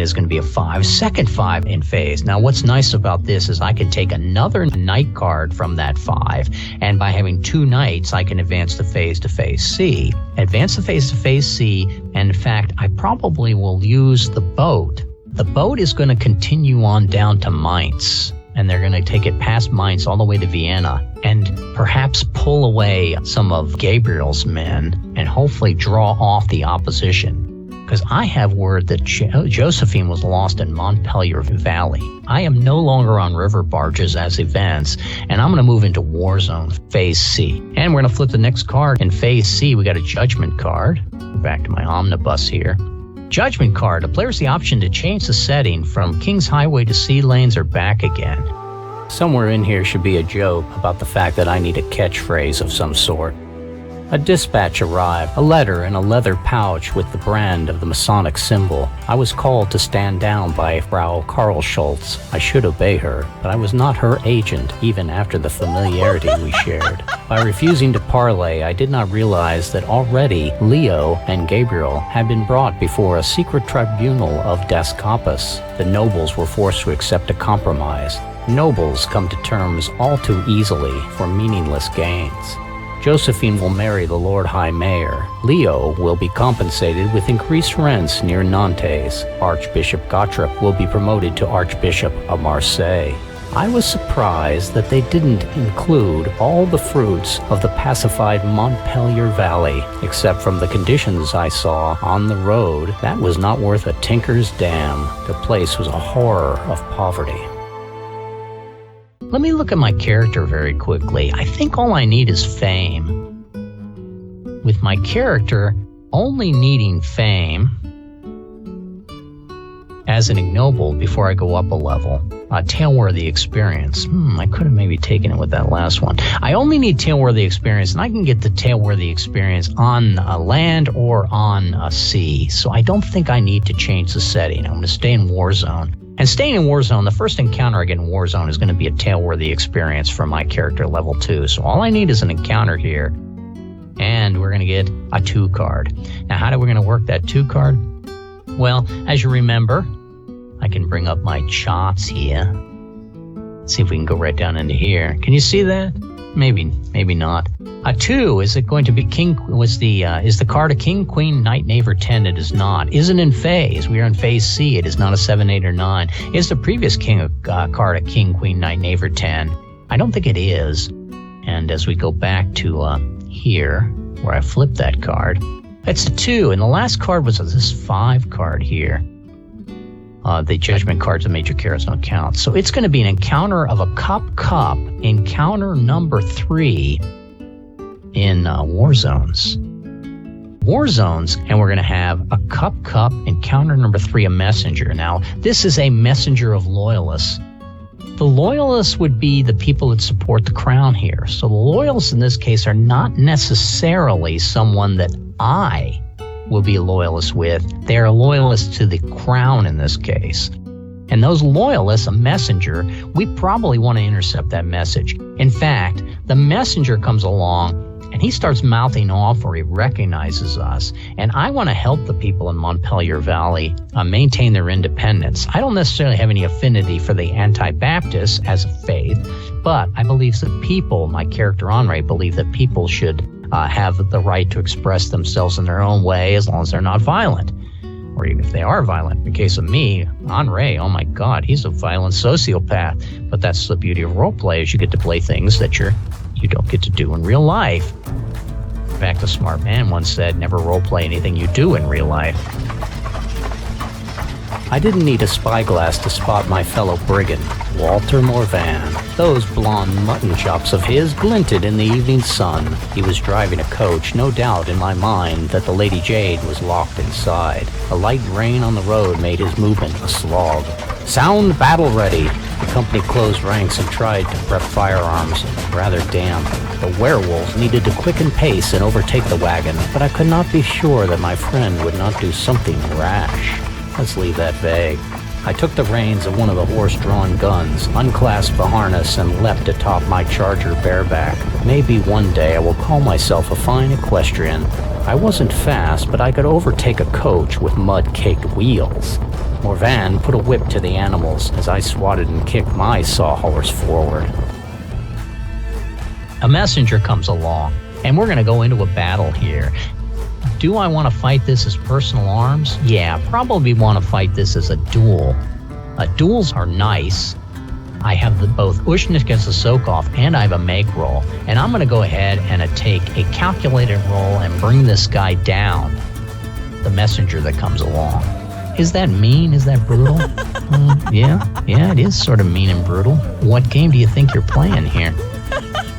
second is going to be a 5, second 5 in phase. Now, what's nice about this is I can take another knight card from that 5, and by having 2 knights, I can advance the phase to phase C. Advance the phase to phase C, and in fact, I probably will use the boat. The boat is going to continue on down to Mainz, and they're going to take it past Mainz all the way to Vienna, and perhaps pull away some of Gabriel's men, and hopefully draw off the opposition. Because I have word that Josephine was lost in Montpellier Valley. I am no longer on river barges as events, and I'm going to move into Warzone Phase C. And we're going to flip the next card. In Phase C, we got a Judgment card. Back to my omnibus here. Judgment card. The player has the option to change the setting from King's Highway to Sea Lanes or back again. Somewhere in here should be a joke about the fact that I need a catchphrase of some sort. A dispatch arrived, a letter in a leather pouch with the brand of the Masonic symbol. I was called to stand down by Frau Karl Schultz. I should obey her, but I was not her agent, even after the familiarity we shared. By refusing to parley, I did not realize that already Leo and Gabriel had been brought before a secret tribunal of Das Kappes. The nobles were forced to accept a compromise. Nobles come to terms all too easily for meaningless gains. Josephine will marry the Lord High Mayor. Leo will be compensated with increased rents near Nantes. Archbishop Gottrip will be promoted to Archbishop of Marseille. I was surprised that they didn't include all the fruits of the pacified Montpellier Valley, except from the conditions I saw on the road. That was not worth a tinker's dam. The place was a horror of poverty. Let me look at my character very quickly. I think all I need is fame. With my character only needing fame as an ignoble before I go up a level. Tailworthy experience. I could have maybe taken it with that last one. I only need tailworthy experience, and I can get the tailworthy experience on land or on sea. So I don't think I need to change the setting. I'm going to stay in Warzone. And staying in Warzone, the first encounter I get in Warzone is going to be a tailworthy experience for my character level 2. So all I need is an encounter here. And we're going to get a 2 card. Now, how are we going to work that 2 card? Well, as you remember, I can bring up my charts here. Let's see if we can go right down into here. Can you see that? Maybe not. A 2, is it going to be King? Is the card a King, Queen, Knight, Knave, or 10? It is not. Is it in phase? We are in phase C. It is not a 7, 8, or 9. Is the previous card a King, Queen, Knight, Knave, or 10? I don't think it is. And as we go back to here, where I flipped that card, it's a 2. And the last card was this 5 card here. The judgment cards of major cards don't count. So it's going to be an encounter of a cup, encounter number 3 in Warzones. And we're going to have a cup, encounter number 3, a messenger. Now, this is a messenger of loyalists. The loyalists would be the people that support the crown here. So the loyalists in this case are not necessarily someone that I will be a loyalist with. They are loyalists to the crown in this case. And those loyalists, a messenger, we probably want to intercept that message. In fact, the messenger comes along and he starts mouthing off or he recognizes us. And I want to help the people in Montpellier Valley maintain their independence. I don't necessarily have any affinity for the Anabaptists as a faith, but I believe that people, my character Henri, believe that people should have the right to express themselves in their own way as long as they're not violent. Or even if they are violent. In the case of me, Henri, oh my God, he's a violent sociopath. But that's the beauty of roleplay, is you get to play things that you don't get to do in real life. In fact, a smart man once said, never roleplay anything you do in real life. I didn't need a spyglass to spot my fellow brigand, Walter Morvan. Those blonde mutton chops of his glinted in the evening sun. He was driving a coach, no doubt in my mind that the Lady Jade was locked inside. A light rain on the road made his movement a slog. Sound battle ready! The company closed ranks and tried to prep firearms, rather damp. The werewolves needed to quicken pace and overtake the wagon, but I could not be sure that my friend would not do something rash. Let's leave that vague. I took the reins of one of the horse-drawn guns, unclasped the harness, and leapt atop my charger bareback. Maybe one day I will call myself a fine equestrian. I wasn't fast, but I could overtake a coach with mud-caked wheels. Morvan put a whip to the animals as I swatted and kicked my sawhorse forward. A messenger comes along, and we're going to go into a battle here. Do I want to fight this as personal arms? Yeah, probably want to fight this as a duel. Duels are nice. I have both Ushnik as a soak-off, and I have a make roll. And I'm going to go ahead and take a calculated roll and bring this guy down, the messenger that comes along. Is that mean? Is that brutal? Yeah, it is sort of mean and brutal. What game do you think you're playing here?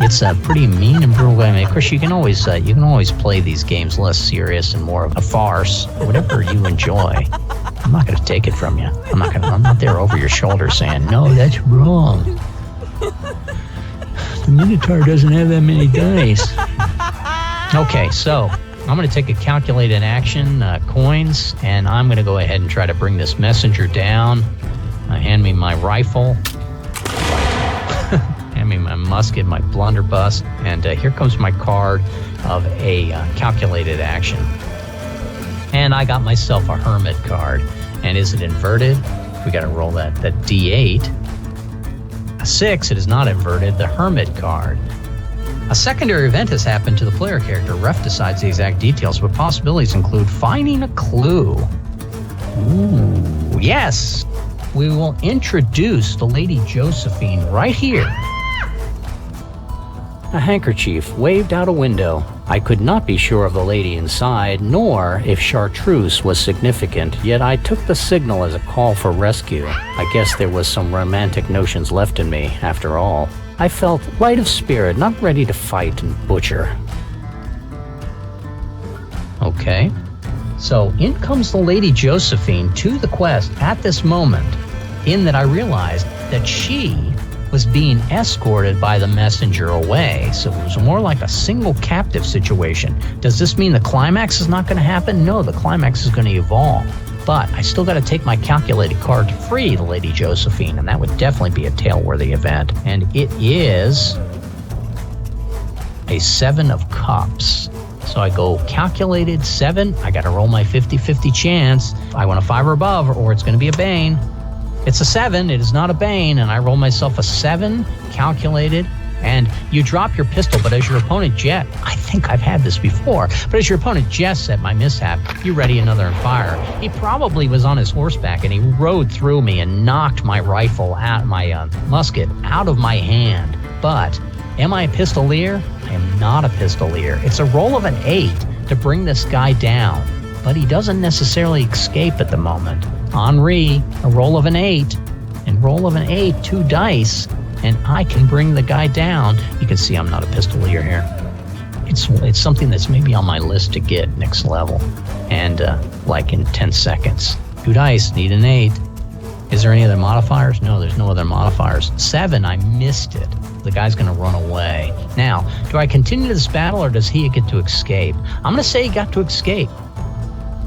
It's a pretty mean and brutal game. Of course, you can always play these games less serious and more of a farce, whatever you enjoy. I'm not going to take it from you. I'm not there over your shoulder saying, no, that's wrong. The Minotaur doesn't have that many dice. Okay, so I'm going to take a calculated action, coins, and I'm going to go ahead and try to bring this messenger down. Hand me my rifle. Hand me my musket, my blunderbuss, and here comes my card of a calculated action. And I got myself a hermit card. And is it inverted? We got to roll that D8. A 6, it is not inverted, the hermit card. A secondary event has happened to the player character. Ref decides the exact details, but possibilities include finding a clue. Ooh, yes! We will introduce the Lady Josephine right here. A handkerchief waved out a window. I could not be sure of the lady inside, nor if chartreuse was significant, yet I took the signal as a call for rescue. I guess there was some romantic notions left in me, after all. I felt light of spirit, not ready to fight and butcher. Okay, so in comes the Lady Josephine to the quest at this moment, in that I realized that she was being escorted by the messenger away, so it was more like a single captive situation. Does this mean the climax is not going to happen? No, the climax is going to evolve. But I still got to take my calculated card to free the Lady Josephine, and that would definitely be a tale-worthy event. And it is a 7 of cups. So I go calculated 7. I got to roll my 50-50 chance. I want a 5 or above, or it's going to be a bane. It's a 7, it is not a bane, and I roll myself a 7, calculated, and you drop your pistol, but as your opponent I think I've had this before, but as your opponent jests at my mishap, you ready another and fire. He probably was on his horseback, and he rode through me and knocked my rifle out, my musket, out of my hand. But, am I a pistolier? I am not a pistolier. It's a roll of an 8 to bring this guy down, but he doesn't necessarily escape at the moment. Henri, a roll of an 8, and roll of an 8, 2 dice, and I can bring the guy down. You can see I'm not a pistolier here. It's something that's maybe on my list to get next level, and like in 10 seconds. 2 dice, need an 8. Is there any other modifiers? No, there's no other modifiers. 7, I missed it. The guy's going to run away. Now, do I continue this battle, or does he get to escape? I'm going to say he got to escape.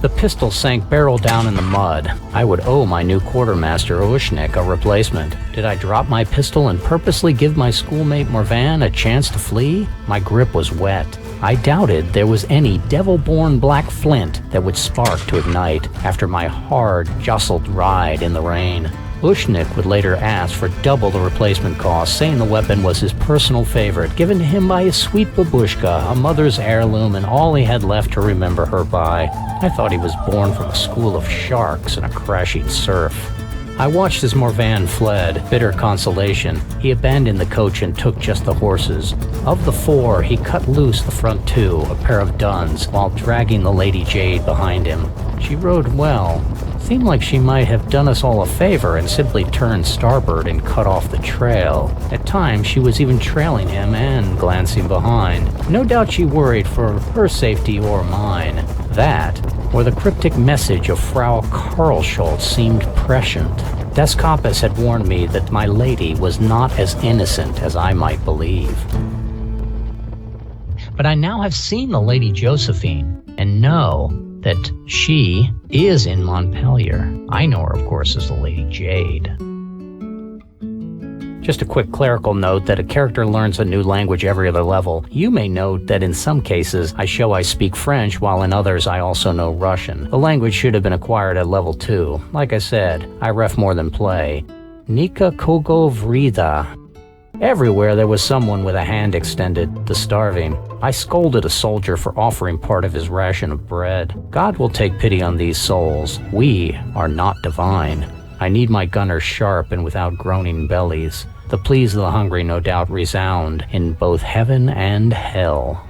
The pistol sank barrel down in the mud. I would owe my new quartermaster Ushnik a replacement. Did I drop my pistol and purposely give my schoolmate Morvan a chance to flee? My grip was wet. I doubted there was any devil-born black flint that would spark to ignite after my hard, jostled ride in the rain. Ushnik would later ask for double the replacement cost, saying the weapon was his personal favorite, given to him by his sweet babushka, a mother's heirloom and all he had left to remember her by. I thought he was born from a school of sharks and a crashing surf. I watched as Morvan fled, bitter consolation. He abandoned the coach and took just the horses. Of the 4, he cut loose the front 2, a pair of duns, while dragging the Lady Jade behind him. She rode well. Seemed like she might have done us all a favor and simply turned starboard and cut off the trail. At times, she was even trailing him and glancing behind. No doubt she worried for her safety or mine. That, or the cryptic message of Frau Karlschultz seemed prescient. Das Kappes had warned me that my lady was not as innocent as I might believe. But I now have seen the Lady Josephine, and know that she is in Montpellier. I know her, of course, as the Lady Jade. Just a quick clerical note that a character learns a new language every other level. You may note that in some cases I show I speak French, while in others I also know Russian. The language should have been acquired at level 2. Like I said, I ref more than play. Nika Kogo Vrida. Everywhere there was someone with a hand extended, the starving. I scolded a soldier for offering part of his ration of bread. God will take pity on these souls. We are not divine. I need my gunners sharp and without groaning bellies. The pleas of the hungry no doubt resound in both heaven and hell.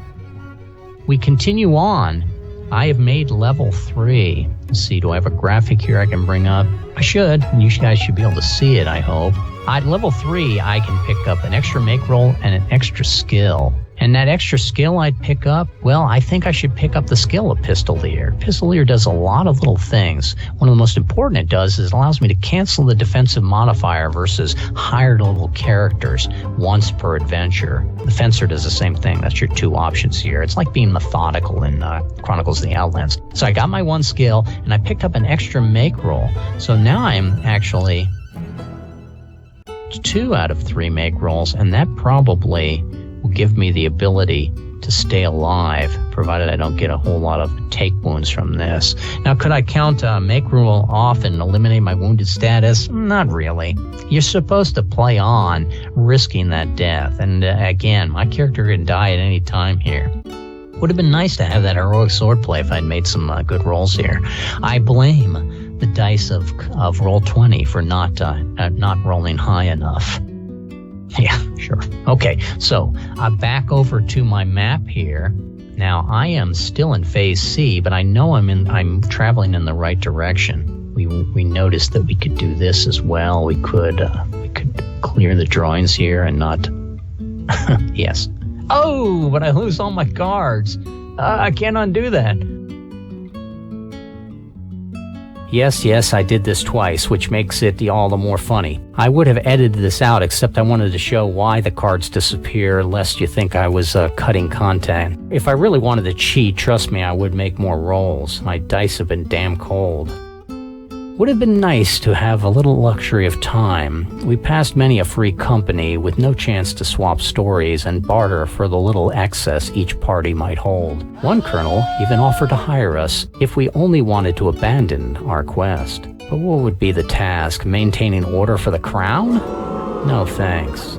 We continue on. I have made level 3. Let's see, do I have a graphic here I can bring up? I should, and you guys should be able to see it, I hope. At level 3, I can pick up an extra make roll and an extra skill. And that extra skill I'd pick up, well, I think I should pick up the skill of Pistolier. Pistolier does a lot of little things. One of the most important it does is it allows me to cancel the defensive modifier versus higher level characters once per adventure. The Fencer does the same thing. That's your 2 options here. It's like being methodical in Chronicles of the Outlands. So I got my 1 skill, and I picked up an extra make roll. So now I'm actually 2 out of 3 make rolls, and that probably will give me the ability to stay alive, provided I don't get a whole lot of take wounds from this. Now, could I count make roll off and eliminate my wounded status? Not really. You're supposed to play on, risking that death. And again, my character can die at any time here. Would have been nice to have that heroic swordplay if I'd made some good rolls here. I blame the dice of Roll20 for not rolling high enough. Yeah, sure. Okay, so back over to my map here. Now I am still in phase C, but I know I'm traveling in the right direction. We noticed that we could do this as well. We could clear the drawings here and not. Yes. Oh, but I lose all my cards. I can't undo that. Yes, I did this twice, which makes it all the more funny. I would have edited this out, except I wanted to show why the cards disappear, lest you think I was cutting content. If I really wanted to cheat, trust me, I would make more rolls. My dice have been damn cold. Would have been nice to have a little luxury of time. We passed many a free company with no chance to swap stories and barter for the little excess each party might hold. One colonel even offered to hire us if we only wanted to abandon our quest. But what would be the task? Maintaining order for the crown? No thanks.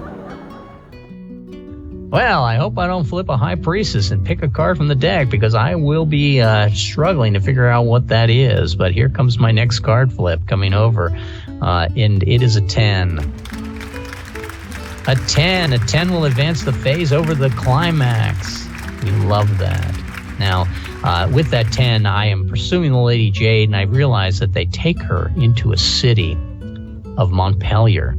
Well, I hope I don't flip a High Priestess and pick a card from the deck, because I will be struggling to figure out what that is. But here comes my next card flip coming over, and it is a 10. A 10. A 10 will advance the phase over the climax. We love that. Now, with that 10, I am pursuing the Lady Jade, and I realize that they take her into a city of Montpellier.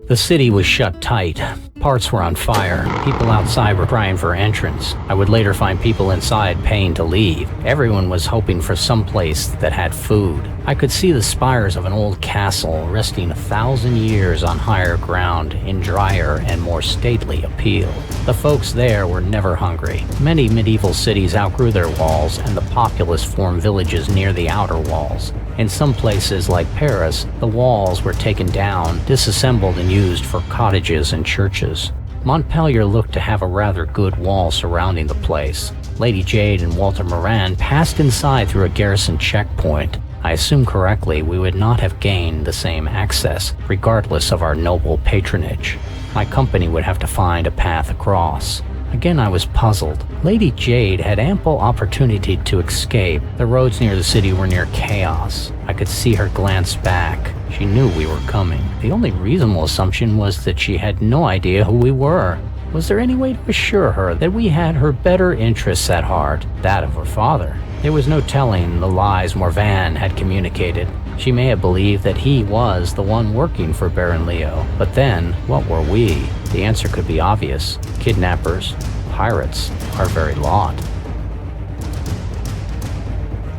The city was shut tight. Parts were on fire. People outside were crying for entrance. I would later find people inside paying to leave. Everyone was hoping for some place that had food. I could see the spires of an old castle resting 1,000 years on higher ground in drier and more stately appeal. The folks there were never hungry. Many medieval cities outgrew their walls, and the populace formed villages near the outer walls. In some places, like Paris, the walls were taken down, disassembled and used for cottages and churches. Montpellier looked to have a rather good wall surrounding the place. Lady Jade and Walter Moran passed inside through a garrison checkpoint. I assume correctly we would not have gained the same access, regardless of our noble patronage. My company would have to find a path across. Again, I was puzzled. Lady Jade had ample opportunity to escape. The roads near the city were near chaos. I could see her glance back. She knew we were coming. The only reasonable assumption was that she had no idea who we were. Was there any way to assure her that we had her better interests at heart, that of her father? There was no telling the lies Morvan had communicated. She may have believed that he was the one working for Baron Leo. But then, what were we? The answer could be obvious. Kidnappers, pirates, our very lot.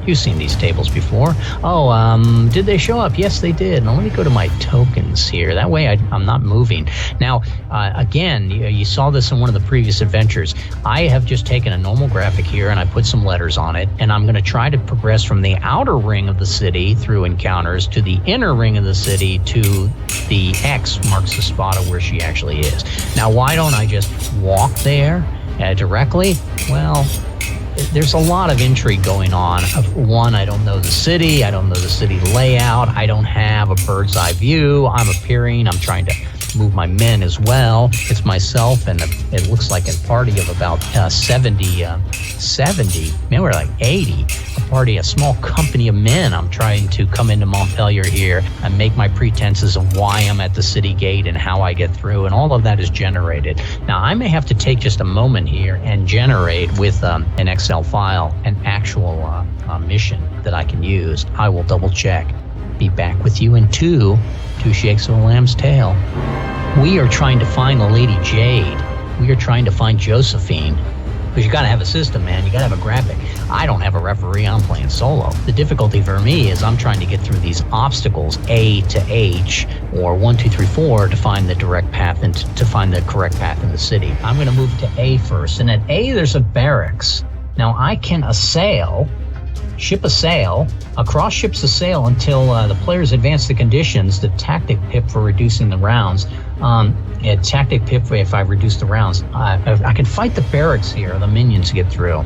You've seen these tables before. Oh, did they show up? Yes, they did. Now let me go to my tokens here. That way I'm not moving. Now, again, you saw this in one of the previous adventures. I have just taken a normal graphic here and I put some letters on it, and I'm going to try to progress from the outer ring of the city through encounters to the inner ring of the city to the X marks the spot of where she actually is. Now, why don't I just walk there directly? Well, there's a lot of intrigue going on. One, I don't know the city. I don't know the city layout. I don't have a bird's eye view. I'm appearing. I'm trying to move my men as well. It's myself and it looks like a party of about 70, man, we're like 80. A small company of men. I'm trying to come into Montpellier here and make my pretenses of why I'm at the city gate and how I get through, and all of that is generated. Now, I may have to take just a moment here and generate with an Excel file an actual mission that I can use. I will double check. Be back with you in two shakes of a lamb's tail. We are trying to find the Lady Jade. We are trying to find Josephine. Because you got to have a system, man. You got to have a graphic. I don't have a referee. I'm playing solo. The difficulty for me is I'm trying to get through these obstacles, A to H, or 1, 2, 3, 4, to find the direct path and to find the correct path in the city. I'm going to move to A first. And at A, there's a barracks. Now, I can ship a sail, across ships a sail until the players advance the conditions, the tactic pip for reducing the rounds. A tactic pip if I reduce the rounds. I can fight the barracks here, the minions get through.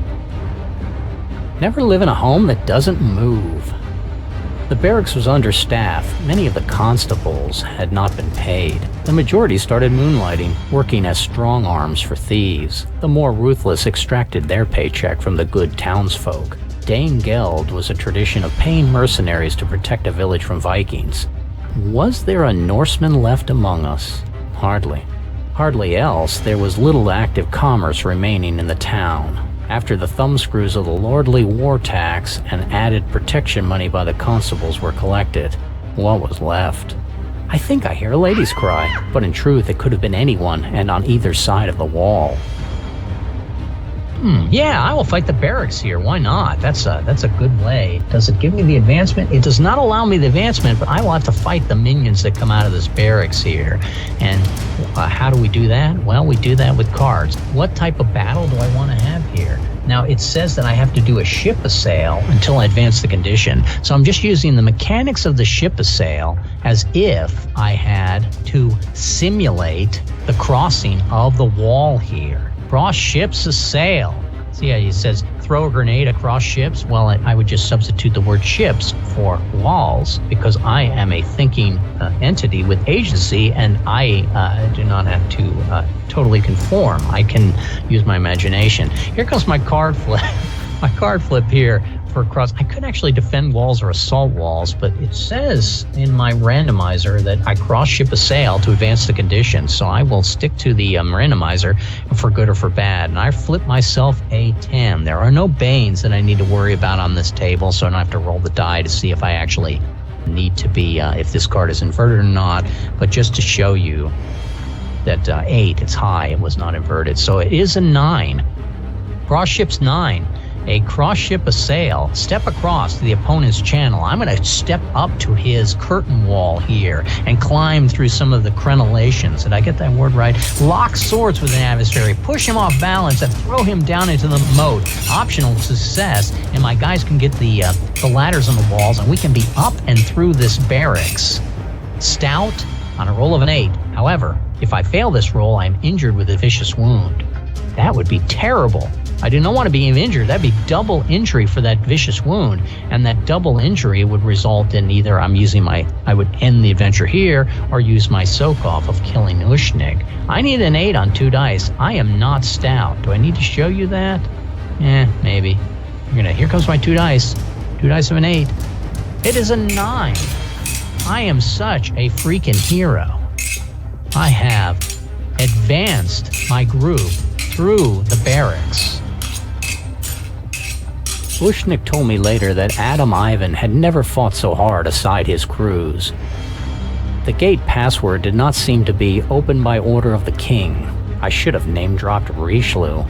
Never live in a home that doesn't move. The barracks was understaffed. Many of the constables had not been paid. The majority started moonlighting, working as strong arms for thieves. The more ruthless extracted their paycheck from the good townsfolk. Dane Geld was a tradition of paying mercenaries to protect a village from Vikings. Was there a Norseman left among us? Hardly. Hardly else, there was little active commerce remaining in the town. After the thumbscrews of the lordly war tax and added protection money by the constables were collected, what was left? I think I hear a lady's cry, but in truth it could have been anyone and on either side of the wall. Yeah, I will fight the barracks here. Why not? That's a good way. Does it give me the advancement? It does not allow me the advancement, but I will have to fight the minions that come out of this barracks here. And how do we do that? Well, we do that with cards. What type of battle do I want to have here? Now, it says that I have to do a ship assail until I advance the condition. So I'm just using the mechanics of the ship assail as if I had to simulate the crossing of the wall here. Cross ships assail. See how it says throw a grenade across ships? Well, I would just substitute the word ships for walls because I am a thinking entity with agency and I do not have to totally conform. I can use my imagination. Here comes my card flip. My card flip here for cross. I could actually defend walls or assault walls, but it says in my randomizer that I cross ship a sail to advance the condition. So I will stick to the randomizer for good or for bad. And I flip myself a 10. There are no banes that I need to worry about on this table, so I don't have to roll the die to see if I actually need to be, if this card is inverted or not. But just to show you that 8, it's high, it was not inverted. So it is a 9. Cross ship's 9. A cross ship assail, step across to the opponent's channel. I'm going to step up to his curtain wall here and climb through some of the crenellations. Did I get that word right? Lock swords with an adversary, push him off balance, and throw him down into the moat. Optional success, and my guys can get the ladders on the walls, and we can be up and through this barracks. Stout on a roll of an 8. However, if I fail this roll, I am injured with a vicious wound. That would be terrible. I do not want to be injured. That'd be double injury for that vicious wound. And that double injury would result in either I would end the adventure here or use my soak-off of killing Ushnik. I need an 8 on 2 dice. I am not stout. Do I need to show you that? Maybe. Here comes my 2 dice. 2 dice of an 8. It is a 9. I am such a freaking hero. I have advanced my group through the barracks. Ushnik told me later that Adam Ivan had never fought so hard aside his crews. The gate password did not seem to be open by order of the king. I should have name-dropped Richelieu.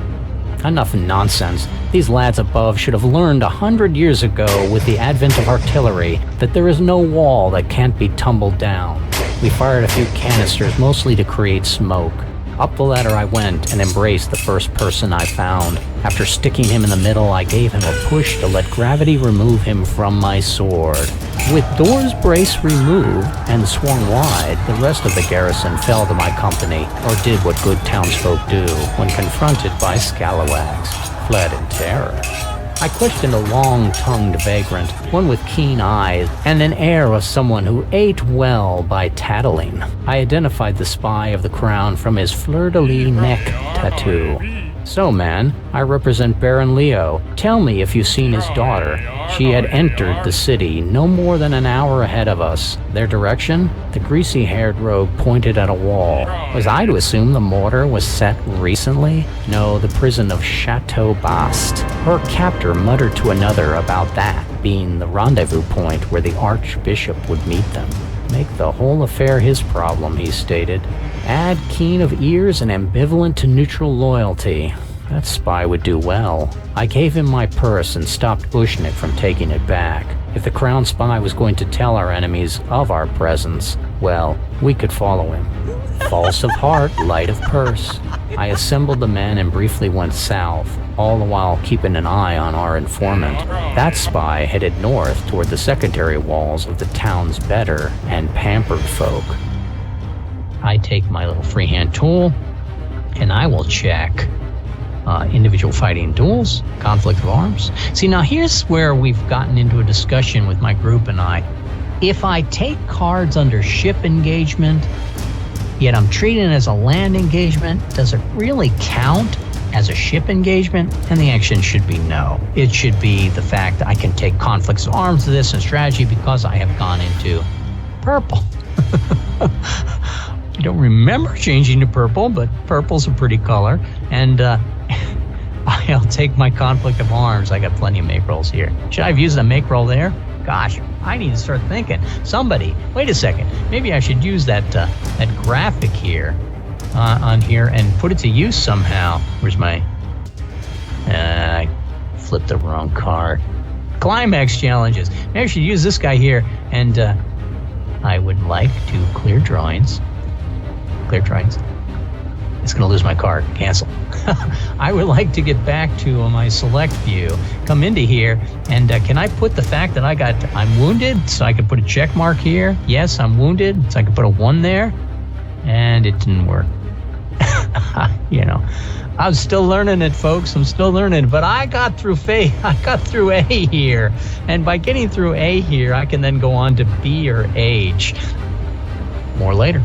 Enough nonsense. These lads above should have learned 100 years ago with the advent of artillery that there is no wall that can't be tumbled down. We fired a few canisters, mostly to create smoke. Up the ladder I went and embraced the first person I found. After sticking him in the middle, I gave him a push to let gravity remove him from my sword. With doors brace removed and swung wide, the rest of the garrison fell to my company, or did what good townsfolk do when confronted by scalawags, fled in terror. I questioned a long-tongued vagrant, one with keen eyes and an air of someone who ate well by tattling. I identified the spy of the crown from his fleur-de-lis neck tattoo. So, man, I represent Baron Leo. Tell me if you've seen his daughter. She had entered the city no more than an hour ahead of us. Their direction? The greasy-haired rogue pointed at a wall. Was I to assume the mortar was set recently? No, the prison of Chateau Bast. Her captor muttered to another about that being the rendezvous point where the Archbishop would meet them. Make the whole affair his problem, he stated. Add keen of ears and ambivalent to neutral loyalty. That spy would do well. I gave him my purse and stopped Ushnik from taking it back. If the crown spy was going to tell our enemies of our presence, well, we could follow him. False of heart, light of purse. I assembled the men and briefly went south, all the while keeping an eye on our informant. That spy headed north toward the secondary walls of the town's better and pampered folk. I take my little freehand tool, and I will check individual fighting duels, conflict of arms. See, now here's where we've gotten into a discussion with my group and I. If I take cards under ship engagement, yet I'm treating it as a land engagement, does it really count as a ship engagement? And the action should be no. It should be the fact that I can take conflicts of arms to this and strategy because I have gone into purple. I don't remember changing to purple, but purple's a pretty color. And I'll take my conflict of arms. I got plenty of make rolls here. Should I have used a make roll there? Gosh, I need to start thinking. Somebody, wait a second. Maybe I should use that graphic here on here and put it to use somehow. Where's my... I flipped the wrong card. Climax challenges. Maybe I should use this guy here. And I would like to clear drawings. Clear drawings. It's going to lose my card. Cancel. I would like to get back to my select view. Come into here, and can I put the fact that I'm wounded, so I can put a check mark here? Yes, I'm wounded, so I can put a 1 there. And it didn't work. I'm still learning it, folks. I'm still learning. But I got through A here. And by getting through A here, I can then go on to B or H. More later.